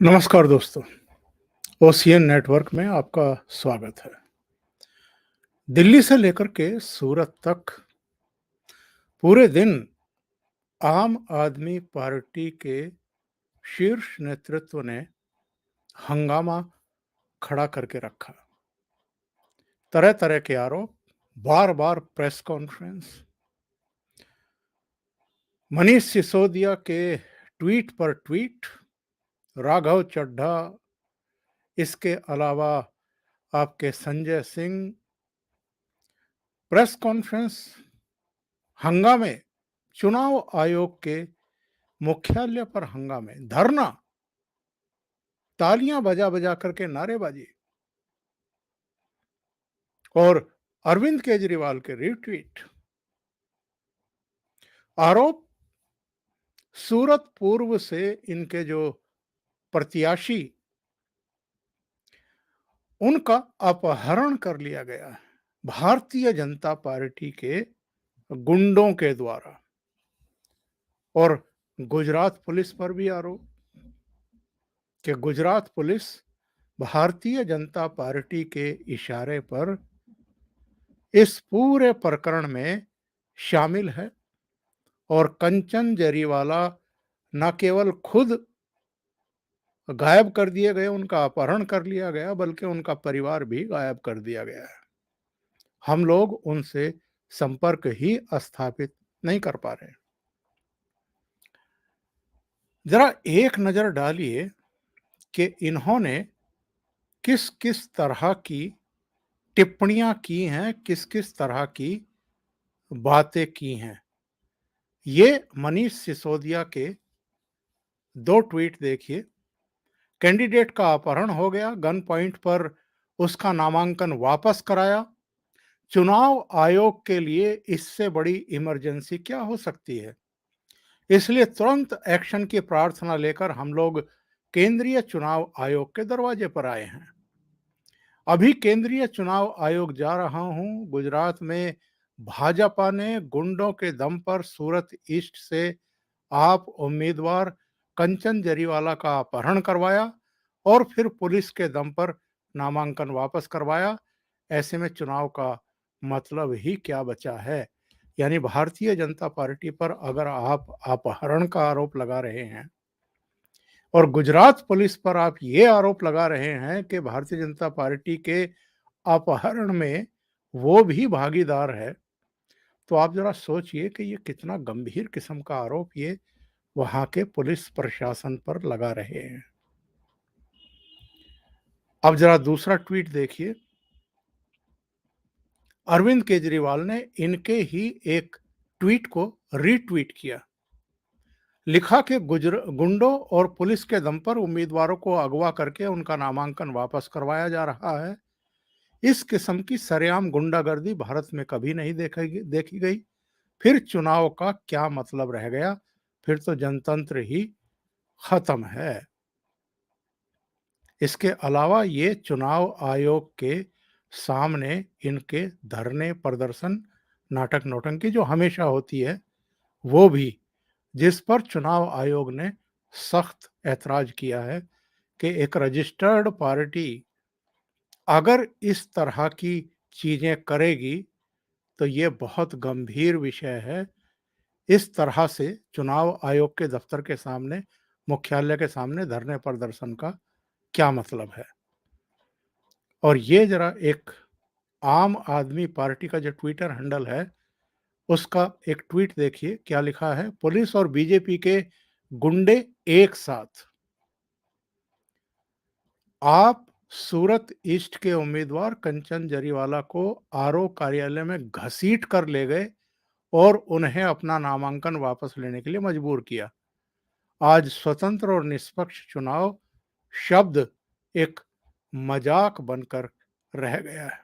नमस्कार दोस्तों, ocean network में आपका स्वागत है। दिल्ली से लेकर के सूरत तक पूरे दिन आम आदमी पार्टी के शीर्ष नेतृत्व ने हंगामा खड़ा करके रखा। तरह-तरह के आरोप, बार-बार प्रेस कॉन्फ्रेंस, मनीष सिसोदिया के ट्वीट पर ट्वीट, राघव चड्ढा, इसके अलावा आपके संजय सिंह, प्रेस कॉन्फ्रेंस, हंगामे, चुनाव आयोग के मुख्यालय पर हंगामे, धरना, तालियां बजा बजा करके नारेबाजी और अरविंद केजरीवाल के रीट्वीट। आरोप, सूरत पूर्व से इनके जो प्रत्याशी उनका अपहरण कर लिया गया है भारतीय जनता पार्टी के गुंडों के द्वारा। और गुजरात पुलिस पर भी आरोप कि गुजरात पुलिस भारतीय जनता पार्टी के इशारे पर इस पूरे प्रकरण में शामिल है और कंचन जरीवाला न केवल खुद गायब कर दिए गए, उनका अपहरण कर लिया गया, बल्कि उनका परिवार भी गायब कर दिया गया है। हम लोग उनसे संपर्क ही स्थापित नहीं कर पा रहे। जरा एक नजर डालिए कि इन्होंने किस किस तरह की टिप्पणियां की हैं, किस किस तरह की बातें की हैं। ये मनीष सिसोदिया के 2 ट्वीट देखिए। कैंडिडेट का अपहरण हो गया, गन पॉइंट पर उसका नामांकन वापस कराया। चुनाव आयोग के लिए इससे बड़ी इमरजेंसी क्या हो सकती है? इसलिए तुरंत एक्शन की प्रार्थना लेकर हम लोग केंद्रीय चुनाव आयोग के दरवाजे पर आए हैं। अभी केंद्रीय चुनाव आयोग जा रहा हूं। गुजरात में भाजपा ने गुंडों के दम पर सूरत ईस्ट से आप उम्मीदवार कंचन जरीवाला का अपहरण करवाया और फिर पुलिस के दम पर नामांकन वापस करवाया। ऐसे में चुनाव का मतलब ही क्या बचा है? यानी भारतीय जनता पार्टी पर अगर आप अपहरण का आरोप लगा रहे हैं और गुजरात पुलिस पर आप ये आरोप लगा रहे हैं कि भारतीय जनता पार्टी के अपहरण में वो भी भागीदार है, तो आप जरा सोचिए कि ये कितना गंभीर किस्म का आरोप ये वहां के पुलिस प्रशासन पर लगा रहे हैं। अब जरा दूसरा ट्वीट देखिए। अरविंद केजरीवाल ने इनके ही एक ट्वीट को रीट्वीट किया। लिखा कि गुंडों और पुलिस के दम पर उम्मीदवारों को अगवा करके उनका नामांकन वापस करवाया जा रहा है। इस किस्म की सरेआम गुंडागर्दी भारत में कभी नहीं देखी गई। फिर चुनाव का क्या मतलब रह गया? फिर तो जनतंत्र ही खत्म है। इसके अलावा ये चुनाव आयोग के सामने इनके धरने, प्रदर्शन, नाटक नौटंकी जो हमेशा होती है, वो भी, जिस पर चुनाव आयोग ने सख्त ऐतराज किया है कि एक रजिस्टर्ड पार्टी अगर इस तरह की चीजें करेगी तो ये बहुत गंभीर विषय है। इस तरह से चुनाव आयोग के दफ्तर के सामने, मुख्यालय के सामने धरने प्रदर्शन का क्या मतलब है? और ये जरा एक आम आदमी पार्टी का जो ट्विटर हैंडल है, उसका एक ट्वीट देखिए, क्या लिखा है? पुलिस और बीजेपी के गुंडे एक साथ। आप सूरत ईस्ट के उम्मीदवार कंचन जरीवाला को आरओ कार्यालय में घसीट कर ले गए और उन्हें अपना नामांकन वापस लेने के लिए मजबूर किया। आज स्वतंत्र और निष्पक्ष चुनाव शब्द एक मजाक बनकर रह गया है।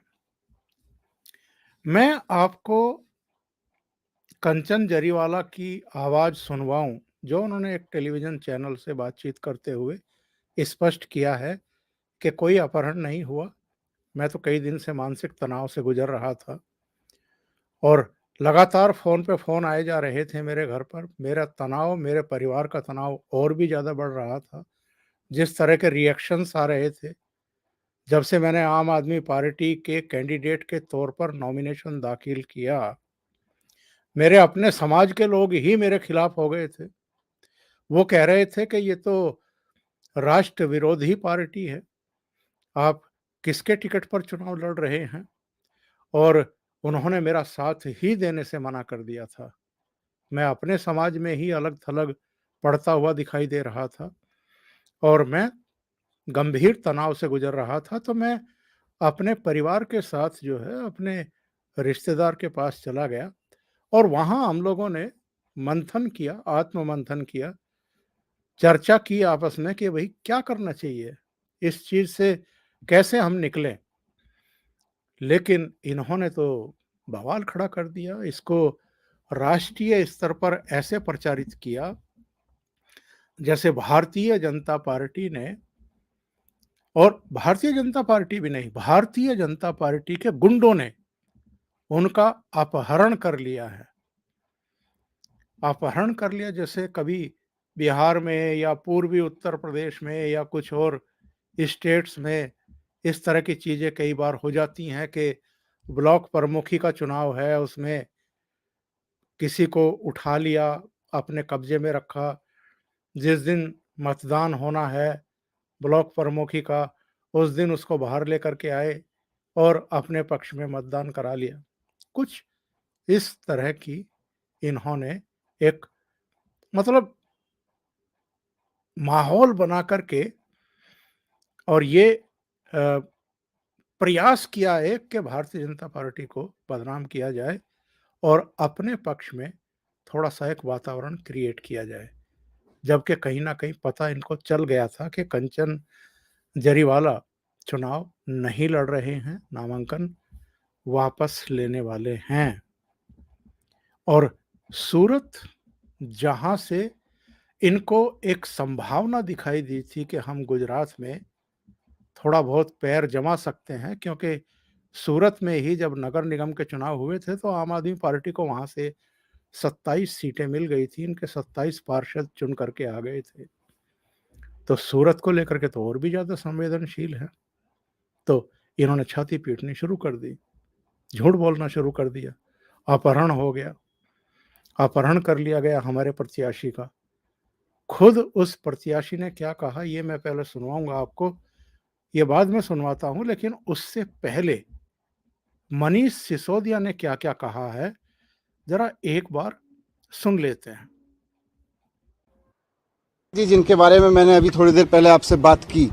मैं आपको कंचन जरीवाला की आवाज सुनवाऊं, जो उन्होंने एक टेलीविजन चैनल से बातचीत करते हुए स्पष्ट किया है कि कोई अपहरण नहीं हुआ। मैं तो कई दिन से मानसिक तनाव से गुजर रहा था और लगातार फ़ोन पे फ़ोन आए जा रहे थे मेरे घर पर। मेरा तनाव, मेरे परिवार का तनाव और भी ज़्यादा बढ़ रहा था। जिस तरह के रिएक्शंस आ रहे थे, जब से मैंने आम आदमी पार्टी के कैंडिडेट के तौर पर नॉमिनेशन दाखिल किया, मेरे अपने समाज के लोग ही मेरे खिलाफ हो गए थे। वो कह रहे थे कि ये तो राष्ट्र विरोधी पार्टी है, आप किसके टिकट पर चुनाव लड़ रहे हैं? और उन्होंने मेरा साथ ही देने से मना कर दिया था। मैं अपने समाज में ही अलग-थलग पड़ता हुआ दिखाई दे रहा था और मैं गंभीर तनाव से गुज़र रहा था, तो मैं अपने परिवार के साथ जो है अपने रिश्तेदार के पास चला गया और वहाँ हम लोगों ने मंथन किया, आत्म-मंथन किया, चर्चा की आपस में कि भई क्या करना चाहिए? इस चीज़ से कैसे हम निकलें? लेकिन इन्होंने तो बवाल खड़ा कर दिया, इसको राष्ट्रीय स्तर पर ऐसे प्रचारित किया, जैसे भारतीय जनता पार्टी ने और भारतीय जनता पार्टी भी नहीं, भारतीय जनता पार्टी के गुंडों ने उनका अपहरण कर लिया है। अपहरण कर लिया जैसे कभी बिहार में या पूर्वी उत्तर प्रदेश में या कुछ और स्टेट्स में इस तरह की चीज़ें कई बार हो जाती हैं कि ब्लॉक प्रमुखी का चुनाव है, उसमें किसी को उठा लिया, अपने कब्ज़े में रखा। जिस दिन मतदान होना है ब्लॉक प्रमुखी का, उस दिन उसको बाहर लेकर के आए और अपने पक्ष में मतदान करा लिया। कुछ इस तरह की इन्होंने एक मतलब माहौल बना कर के और ये अ, प्रयास किया एक कि भारतीय जनता पार्टी को बदनाम किया जाए और अपने पक्ष में थोड़ा-सा एक वातावरण क्रिएट किया जाए। जबकि कहीं न कहीं पता इनको चल गया था कि कंचन जरीवाला चुनाव नहीं लड़ रहे हैं, नामांकन वापस लेने वाले हैं। और सूरत जहाँ से इनको एक संभावना दिखाई दी थी कि हम गुजरात में थोड़ा बहुत पैर जमा सकते हैं, क्योंकि सूरत में ही जब नगर निगम के चुनाव हुए थे तो आम आदमी पार्टी को वहाँ से 27 सीटें मिल गई थी, इनके 27 पार्षद चुन करके आ गए थे। तो सूरत को लेकर के तो और भी ज़्यादा संवेदनशील है। तो इन्होंने छाती पीटनी शुरू कर दी, झूठ बोलना शुरू कर दिया, अपहरण हो गया, अपहरण कर लिया गया हमारे प्रत्याशी का। खुद उस प्रत्याशी ने क्या कहा ये मैं पहले सुनवाऊँगा आपको, ये बाद में सुनवाता हूँ, लेकिन उससे पहले मनीष सिसोदिया ने क्या-क्या कहा है, ज़रा एक बार सुन लेते हैं। जी, जिनके बारे में मैंने अभी थोड़ी देर पहले आपसे बात की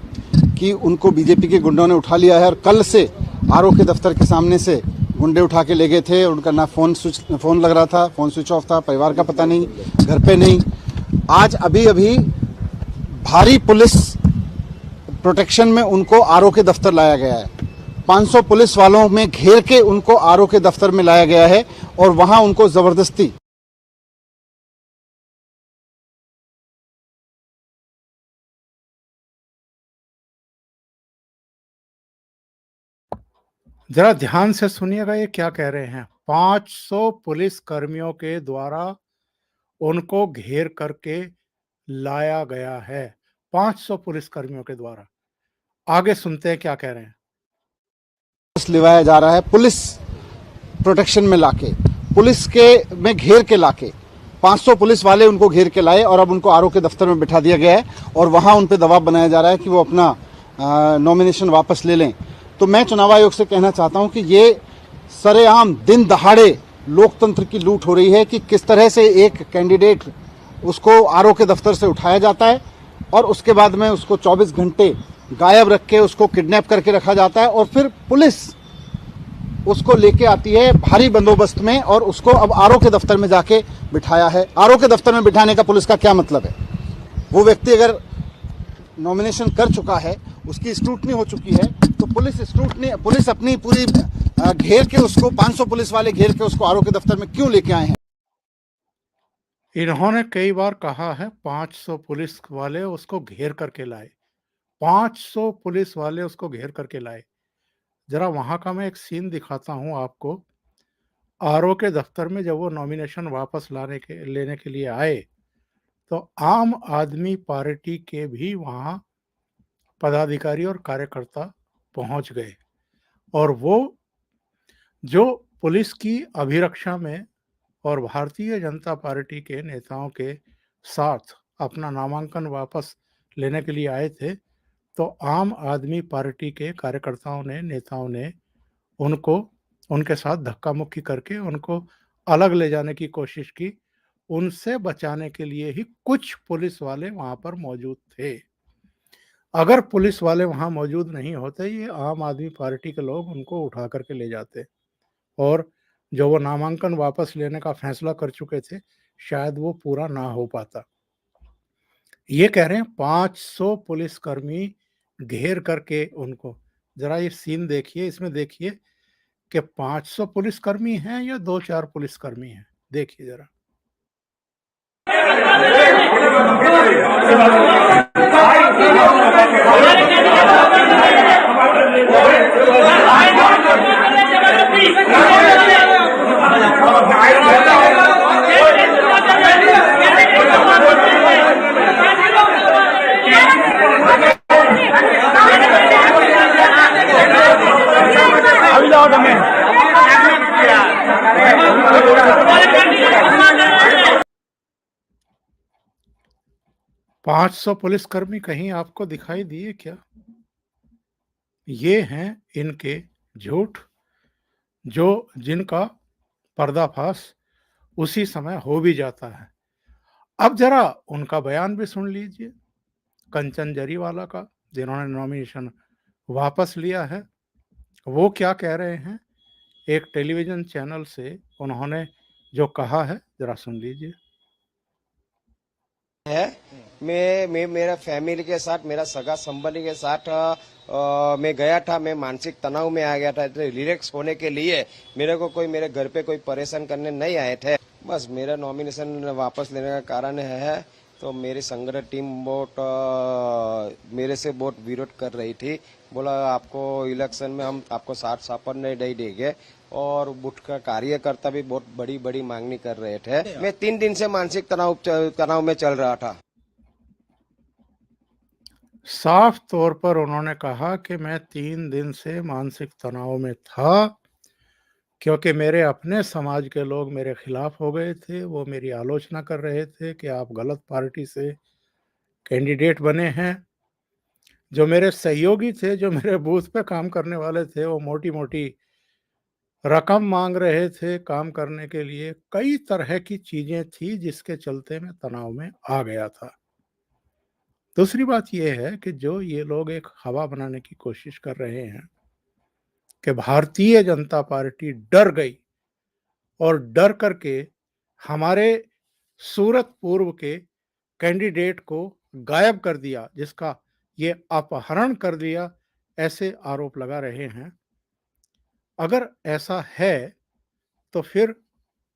कि उनको बीजेपी के गुंडों ने उठा लिया है और कल से आरओ के दफ्तर के सामने से गुंडे उठा के ले गए थे। उनका ना फोन लग रहा था, फोन स्विच ऑफ था, परिवार का पता नहीं, घर पे नहीं। आज अभी अभी भारी पुलिस प्रोटेक्शन में उनको आरओ के दफ्तर लाया गया है। 500 पुलिस वालों में घेर के उनको आरओ के दफ्तर में लाया गया है और वहां उनको जबरदस्ती ज़रा ध्यान से सुनिएगा ये क्या कह रहे हैं। 500 पुलिस कर्मियों के द्वारा उनको घेर करके लाया गया है। 500 पुलिस कर्मियों के द्वारा। आगे सुनते हैं क्या कह रहे हैं। लिवाया जा रहा है, पुलिस प्रोटेक्शन में लाके, पुलिस के में घेर के लाके 500 पुलिस वाले उनको घेर के लाए और अब उनको आरओ के दफ्तर में बिठा दिया गया है और वहां उन पे दबाव बनाया जा रहा है कि वो अपना नॉमिनेशन वापस ले लें। तो मैं चुनाव आयोग से कहना चाहता हूं कि ये सरेआम दिन दहाड़े लोकतंत्र की लूट हो रही है कि किस तरह से एक कैंडिडेट उसको आरओ के दफ्तर से उठाया जाता है और उसके बाद में उसको 24 घंटे गायब रख के उसको किडनैप करके रखा जाता है और फिर पुलिस उसको लेके आती है भारी बंदोबस्त में और उसको अब आरओ के दफ्तर में जाके बिठाया है। आरओ के दफ्तर में बिठाने का पुलिस का क्या मतलब है? वो व्यक्ति अगर नॉमिनेशन कर चुका है, उसकी स्क्रूटनी हो चुकी है, तो पुलिस अपनी पूरी घेर के उसको 500 पुलिस वाले घेर के उसको आरओ के दफ्तर में क्यों लेके आए हैं? इन्होंने कई बार कहा है 500 पुलिस वाले उसको घेर करके लाए। 500 पुलिस वाले उसको घेर करके लाए। ज़रा वहाँ का मैं एक सीन दिखाता हूँ आपको। आरओ के दफ्तर में जब वो नॉमिनेशन वापस लेने के लिए आए, तो आम आदमी पार्टी के भी वहाँ पदाधिकारी और कार्यकर्ता पहुंच गए और वो जो पुलिस की अभिरक्षा में और भारतीय जनता पार्टी के नेताओं के साथ अपना नामांकन वापस लेने के लिए आए थे, तो आम आदमी पार्टी के कार्यकर्ताओं ने, नेताओं ने उनको उनके साथ धक्का मुक्की करके उनको अलग ले जाने की कोशिश की। उनसे बचाने के लिए ही कुछ पुलिस वाले वहां पर मौजूद थे। अगर पुलिस वाले वहां मौजूद नहीं होते, ये आम आदमी पार्टी के लोग उनको उठा करके ले जाते और जो वो नामांकन वापस लेने का फैसला कर चुके थे, शायद वो पूरा ना हो पाता। ये कह रहे हैं 500 पुलिसकर्मी घेर करके उनको, जरा ये सीन देखिए, इसमें देखिए कि 500 पुलिसकर्मी हैं या 2-4 पुलिसकर्मी हैं, देखिए जरा। पांच सौ पुलिसकर्मी कहीं आपको दिखाई दिए क्या? ये हैं इनके झूठ, जो जिनका पर्दाफाश उसी समय हो भी जाता है। अब जरा उनका बयान भी सुन लीजिए, कंचन जरीवाला का, जिन्होंने नॉमिनेशन वापस लिया है। वो क्या कह रहे हैं, एक टेलीविजन चैनल से उन्होंने जो कहा है, जरा सुन लीजिए। है मैं मेरा फैमिली के साथ, मेरा सगा संबंधी के साथ मैं गया था। मैं मानसिक तनाव में आ गया था, तो रिलैक्स होने के लिए मेरे को कोई मेरे घर पे कोई परेशान करने नहीं आए थे। बस मेरा नॉमिनेशन वापस लेने का कारण है, तो मेरी संगठन टीम बहुत मेरे से बहुत विरोध कर रही थी। बोला आपको इलेक्शन में हम आपको साथ सापड़ नहीं देंगे, और बुट का कार्यकर्ता भी बहुत बड़ी बड़ी मांगनी कर रहे थे। मैं 3 दिन से मानसिक तनाव में चल रहा था। साफ तौर पर उन्होंने कहा कि मैं 3 दिन से मानसिक तनाव में था, क्योंकि मेरे अपने समाज के लोग मेरे खिलाफ हो गए थे। वो मेरी आलोचना कर रहे थे कि आप गलत पार्टी से कैंडिडेट बने हैं। जो मेरे सहयोगी थे, जो मेरे बूथ पे काम करने वाले थे, वो मोटी-मोटी रकम मांग रहे थे काम करने के लिए। कई तरह की चीजें थी जिसके चलते मैं तनाव में आ गया था। दूसरी बात यह है कि जो ये लोग एक हवा बनाने की कोशिश कर रहे हैं कि भारतीय जनता पार्टी डर गई और डर करके हमारे सूरत पूर्व के कैंडिडेट को गायब कर दिया, जिसका ये अपहरण कर दिया, ऐसे आरोप लगा रहे हैं। अगर ऐसा है तो फिर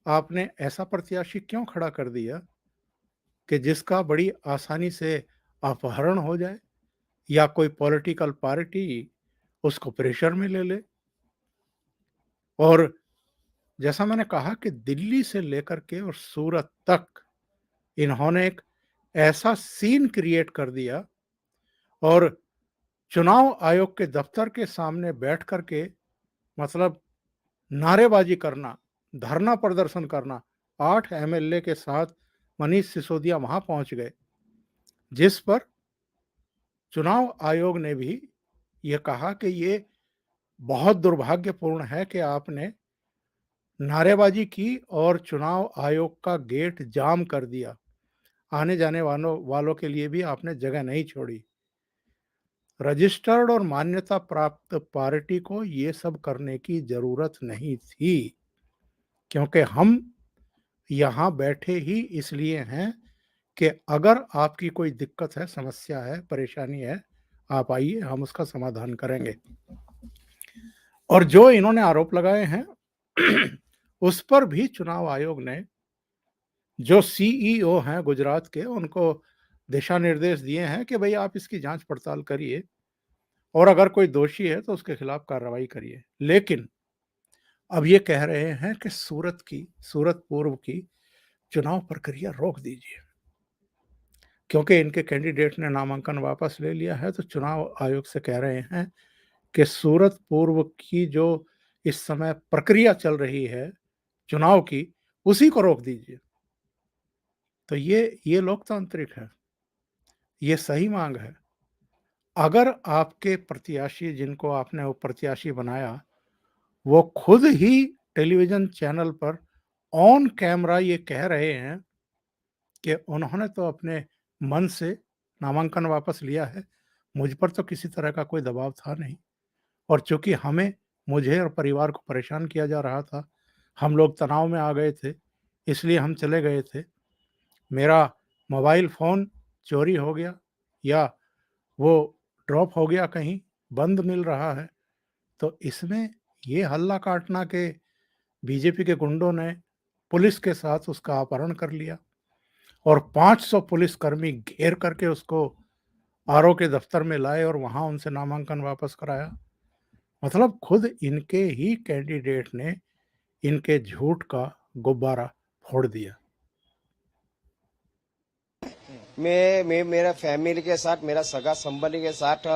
आपने ऐसा प्रत्याशी क्यों खड़ा कर दिया कि जिसका बड़ी आसानी से अपहरण हो जाए या कोई पॉलिटिकल पार्टी उसको प्रेशर में ले ले? और जैसा मैंने कहा कि दिल्ली से लेकर के और सूरत तक इन्होंने एक ऐसा सीन क्रिएट कर दिया और चुनाव आयोग के दफ्तर के सामने बैठ करके, मतलब नारेबाजी करना, धरना प्रदर्शन करना। 8 एमएलए के साथ मनीष सिसोदिया वहां पहुंच गए, जिस पर चुनाव आयोग ने भी ये कहा कि ये बहुत दुर्भाग्यपूर्ण है कि आपने नारेबाजी की और चुनाव आयोग का गेट जाम कर दिया। आने जाने वालों के लिए भी आपने जगह नहीं छोड़ी। रजिस्टर्ड और मान्यता प्राप्त पार्टी को ये सब करने की जरूरत नहीं थी, क्योंकि हम यहाँ बैठे ही इसलिए हैं कि अगर आपकी कोई दिक्कत है, समस्या है, परेशानी है, आप आइए, हम उसका समाधान करेंगे। और जो इन्होंने आरोप लगाए हैं उस पर भी चुनाव आयोग ने, जो सीईओ हैं गुजरात के, उनको दिशा निर्देश दिए हैं कि भाई आप इसकी जांच पड़ताल करिए और अगर कोई दोषी है तो उसके खिलाफ कार्रवाई करिए। लेकिन अब ये कह रहे हैं कि सूरत पूर्व की चुनाव प्रक्रिया रोक दीजिए। क्योंकि इनके कैंडिडेट ने नामांकन वापस ले लिया है, तो चुनाव आयोग से कह रहे हैं कि सूरत पूर्व की जो इस समय प्रक्रिया चल रही है चुनाव की, उसी को रोक दीजिए। तो ये लोकतांत्रिक है, ये सही मांग है। अगर आपके प्रत्याशी जिनको आपने वो प्रत्याशी बनाया, वो खुद ही टेलीविजन चैनल पर ऑन कैमरा ये कह रहे हैं कि उन्होंने तो अपने मन से नामांकन वापस लिया है, मुझ पर तो किसी तरह का कोई दबाव था नहीं, और चूंकि मुझे और परिवार को परेशान किया जा रहा था, हम लोग तनाव में आ गए थे, इसलिए हम चले गए थे। मेरा मोबाइल फ़ोन चोरी हो गया या वो ड्रॉप हो गया कहीं, बंद मिल रहा है। तो इसमें ये हल्ला काटना कि बीजेपी के गुंडों ने पुलिस के साथ उसका अपहरण कर लिया और 500 पुलिसकर्मी घेर करके उसको आरओ के दफ्तर में लाए और वहां उनसे नामांकन वापस कराया। मतलब खुद इनके ही कैंडिडेट ने इनके झूठ का गुब्बारा फोड़ दिया। मैं मेरा फैमिली के साथ मेरा सगा संबंधी के साथ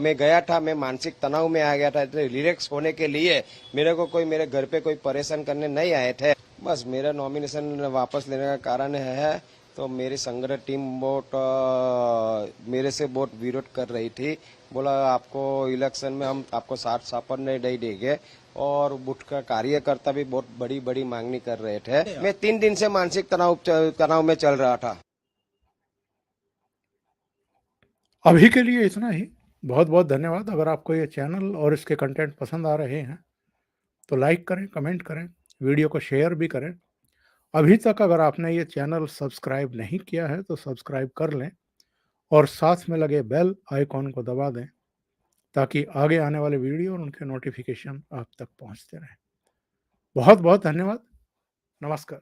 मैं गया था। मैं मानसिक तनाव में आ गया था, तो रिलैक्स होने के लिए मेरे को कोई मेरे घर पे कोई परेशान करने नहीं आए थे। बस मेरा नॉमिनेशन वापस लेने का कारण है, तो मेरी संगठन टीम बहुत मेरे से बहुत विरोध कर रही थी। बोला आपको इलेक्शन में हम आपको साथ सापड़ नहीं देंगे, और बुट का कार्यकर्ता भी बहुत बड़ी बड़ी मांगनी कर रहे थे। मैं 3 दिन से मानसिक तनाव में चल रहा था। अभी के लिए इतना ही। बहुत बहुत धन्यवाद। अगर आपको ये चैनल और इसके कंटेंट पसंद आ रहे हैं तो लाइक करें, कमेंट करें, वीडियो को शेयर भी करें। अभी तक अगर आपने ये चैनल सब्सक्राइब नहीं किया है तो सब्सक्राइब कर लें और साथ में लगे बेल आइकॉन को दबा दें, ताकि आगे आने वाले वीडियो और उनके नोटिफिकेशन आप तक पहुंचते रहें। बहुत बहुत धन्यवाद। नमस्कार।